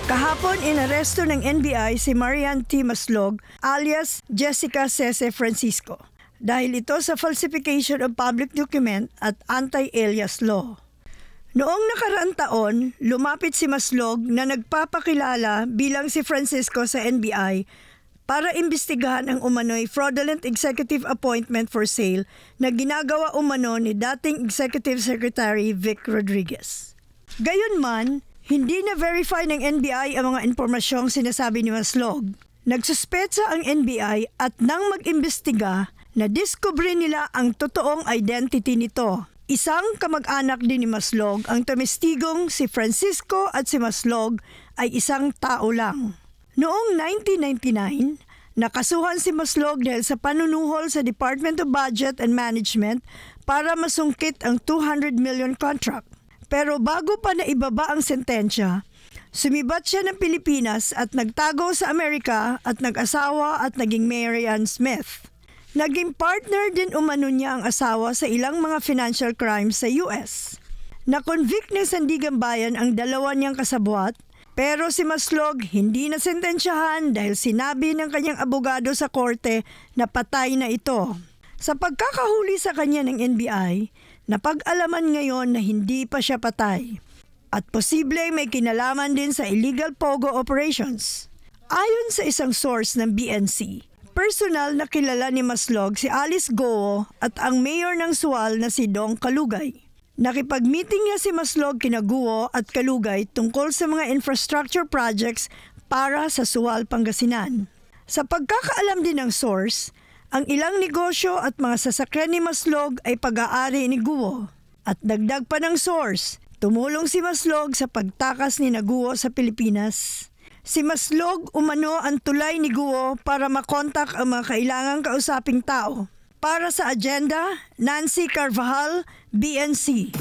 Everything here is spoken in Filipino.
Kahapon, inaresto ng NBI si Marian T. Maslog alias Jessica Cese Francisco dahil ito sa falsification of public document at anti-alias law. Noong nakaraang taon, lumapit si Maslog na nagpapakilala bilang si Francisco sa NBI para imbestigahan ang umano'y fraudulent executive appointment for sale na ginagawa umano ni dating Executive Secretary Vic Rodriguez. Gayunman, hindi na-verify ng NBI ang mga impormasyong sinasabi ni Maslog. Nagsuspetsa ang NBI at nang mag-imbestiga, nadiskubre nila ang totoong identity nito. Isang kamag-anak din ni Maslog ang tumestigong si Francisco at si Maslog ay isang tao lang. Noong 1999, nakasuhan si Maslog dahil sa panunuhol sa Department of Budget and Management para masungkit ang 200 million contract. Pero bago pa naibaba ang sentensya, sumibat siya ng Pilipinas at nagtago sa Amerika at nag-asawa at naging Mary Ann Smith. Naging partner din umano niya ang asawa sa ilang mga financial crimes sa US. Na-convict ni Sandigan Bayan ang dalawa niyang kasabwat, pero si Maslog hindi na sentensyahan dahil sinabi ng kanyang abogado sa korte na patay na ito. Sa pagkakahuli sa kanya ng NBI, napag-alaman ngayon na hindi pa siya patay at posibleng may kinalaman din sa illegal pogo operations. Ayon sa isang source ng BNC, personal na kilala ni Maslog si Alice Goa at ang mayor ng Sual na si Dong Kalugay. Nakipag-meeting niya si Maslog kina Guo at Kalugay tungkol sa mga infrastructure projects para sa Sual, Pangasinan. Sa pagkakaalam din ng source, ang ilang negosyo at mga sasakyan ni Maslog ay pag-aari ni Guo. At dagdag pa ng source, tumulong si Maslog sa pagtakas ni Guo sa Pilipinas. Si Maslog umano ang tulay ni Guo para makontak ang mga kailangang kausaping tao. Para sa agenda, Nancy Carvajal, BNC.